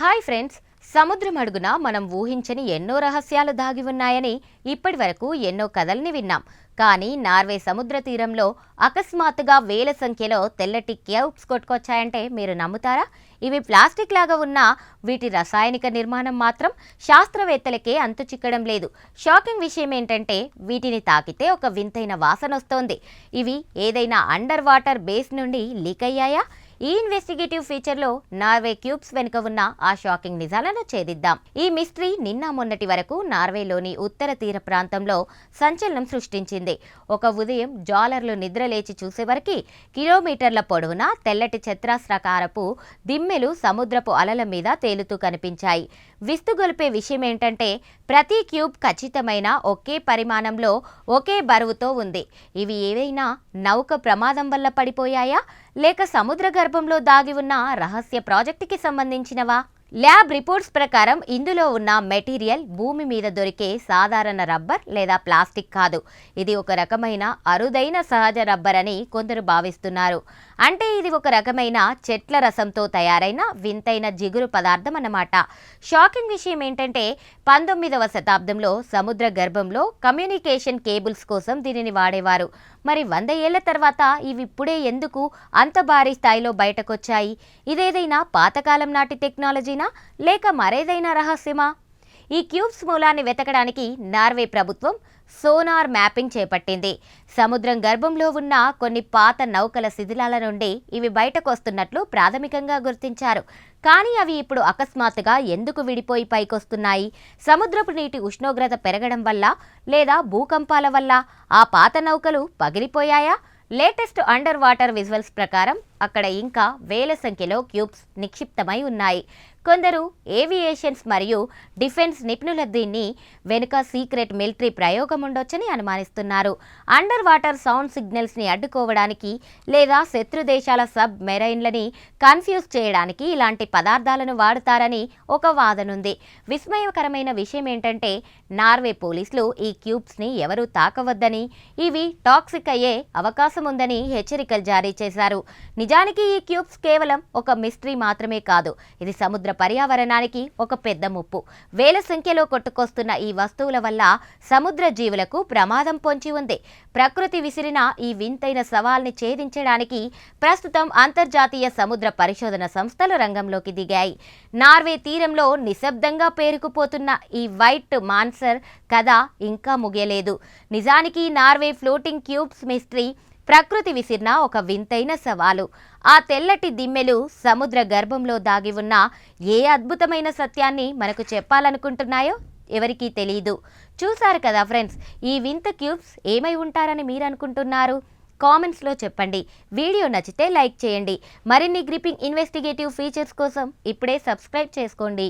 Hi friends, సముద్రం అడుగున మనం ఊహించని ఎన్నో రహస్యాలు దాగి ఉన్నాయని ఇప్పటివరకు ఎన్నో కథల్ని విన్నాం. కానీ నార్వే సముద్ర తీరంలో అకస్మాత్తుగా వేల సంఖ్యలో తెల్లటి క్యూబ్స్ కొట్టుకొచ్చాయంటే మీరు నమ్ముతారా? ఇవి ప్లాస్టిక్ లాగా ఉన్న వీటి రసాయనిక నిర్మాణం మాత్రం శాస్త్రవేత్తలకే అంతు చిక్కడం లేదు. షాకింగ్ విషయం ఏంటంటే వీటిని తాకితే ఒక వింతైన వాసన వస్తోంది. ఇవి ఏదైనా అండర్ వాటర్ బేస్ నుండి లీక్ అయ్యాయా? ఈ ఇన్వెస్టిగేటివ్ ఫీచర్లో నార్వే క్యూబ్స్ వెనుక ఉన్న ఆ షాకింగ్ నిజాలను ఛేదిద్దాం. ఈ మిస్టరీ నిన్న మొన్నటి వరకు నార్వేలోని ఉత్తర తీర ప్రాంతంలో సంచలనం సృష్టించింది. ఒక ఉదయం జాలర్లు నిద్రలేచి చూసేవరకు కిలోమీటర్ల పొడవునా తెల్లటి చతురస్రాకారపు దిమ్మెలు సముద్రపు అలల మీద తేలుతూ కనిపించాయి. విస్తుగొలిపే విషయం ఏంటంటే ప్రతి క్యూబ్ ఖచ్చితమైన ఒకే పరిమాణంలో ఒకే బరువుతో ఉంది. ఇవి ఏవైనా నౌక ప్రమాదం వల్ల పడిపోయాయా, లేక సముద్ర గర్భంలో దాగి ఉన్న రహస్య ప్రాజెక్టుకి సంబంధించినవా? ల్యాబ్ రిపోర్ట్స్ ప్రకారం ఇందులో ఉన్న మెటీరియల్ భూమి మీద దొరికే సాధారణ రబ్బర్ లేదా ప్లాస్టిక్ కాదు. ఇది ఒక రకమైన అరుదైన సహజ రబ్బర్ అని కొందరు భావిస్తున్నారు. అంటే ఇది ఒక రకమైన చెట్ల రసంతో తయారైన వింతైన జిగురు పదార్థం అన్నమాట. షాకింగ్ విషయం ఏంటంటే 19వ శతాబ్దంలో సముద్ర గర్భంలో కమ్యూనికేషన్ కేబుల్స్ కోసం దీనిని వాడేవారు. మరి 100 ఏళ్ల తర్వాత ఇవి ఇప్పుడే ఎందుకు అంత భారీ స్థాయిలో బయటకొచ్చాయి? ఇదేదైనా పాతకాలం నాటి టెక్నాలజీనా, లేక మరేదైనా రహస్యమా? ఈ క్యూబ్స్ మూలాన్ని వెతకడానికి నార్వే ప్రభుత్వం సోనార్ మ్యాపింగ్ చేపట్టింది. సముద్రం గర్భంలో ఉన్న కొన్ని పాత నౌకల శిథిలాల నుండి ఇవి బయటకొస్తున్నట్లు ప్రాథమికంగా గుర్తించారు. కానీ అవి ఇప్పుడు అకస్మాత్తుగా ఎందుకు విడిపోయి పైకొస్తున్నాయి? సముద్రపు నీటి ఉష్ణోగ్రత పెరగడం వల్ల, లేదా భూకంపాల వల్ల ఆ పాత నౌకలు పగిలిపోయాయా? లేటెస్ట్ అండర్ వాటర్ విజువల్స్ ప్రకారం అక్కడ ఇంకా వేల సంఖ్యలో క్యూబ్స్ నిక్షిప్తమై ఉన్నాయి. కొందరు ఏవియేషన్స్ మరియు డిఫెన్స్ నిపుణుల దీన్ని వెనుక సీక్రెట్ మిలిటరీ ప్రయోగం ఉండొచ్చని అనుమానిస్తున్నారు. అండర్ వాటర్ సౌండ్ సిగ్నల్స్ ని అడ్డుకోవడానికి లేదా శత్రు దేశాల సబ్ మెరైన్లని కన్ఫ్యూజ్ చేయడానికి ఇలాంటి పదార్థాలను వాడుతారని ఒక వాదనుంది. విస్మయకరమైన విషయం ఏంటంటే నార్వే పోలీసులు ఈ క్యూబ్స్ ని ఎవరూ తాకవద్దని, ఇవి టాక్సిక్ అయ్యే అవకాశం ఉందని హెచ్చరికలు జారీ చేశారు. నిజానికి ఈ క్యూబ్స్ కేవలం ఒక మిస్టరీ మాత్రమే కాదు, ఇది సముద్ర పర్యావరణానికి ఒక పెద్ద ముప్పు. వేల సంఖ్యలో కొట్టుకొస్తున్న ఈ వస్తువుల వల్ల సముద్ర జీవులకు ప్రమాదం పొంచి ఉంది. ప్రకృతి విసిరిన ఈ వింతైన సవాల్ని ఛేదించడానికి ప్రస్తుతం అంతర్జాతీయ సముద్ర పరిశోధన సంస్థలు రంగంలోకి దిగాయి. నార్వే తీరంలో నిశ్శబ్దంగా పేరుకుపోతున్న ఈ వైట్ మాన్సర్ కథ ఇంకా ముగియలేదు. నిజానికి నార్వే ఫ్లోటింగ్ క్యూబ్స్ మిస్టరీ ప్రకృతి విసిరిన ఒక వింతైన సవాలు. ఆ తెల్లటి దిమ్మెలు సముద్ర గర్భంలో దాగి ఉన్న ఏ అద్భుతమైన సత్యాన్ని మనకు చెప్పాలనుకుంటున్నాయో ఎవరికీ తెలియదు. చూశారు కదా ఫ్రెండ్స్, ఈ వింత క్యూబ్స్ ఏమై ఉంటారని మీరు అనుకుంటున్నారు? కామెంట్స్లో చెప్పండి. వీడియో నచ్చితే లైక్ చేయండి. మరిన్ని గ్రిప్పింగ్ ఇన్వెస్టిగేటివ్ ఫీచర్స్ కోసం ఇప్పుడే సబ్స్క్రైబ్ చేసుకోండి.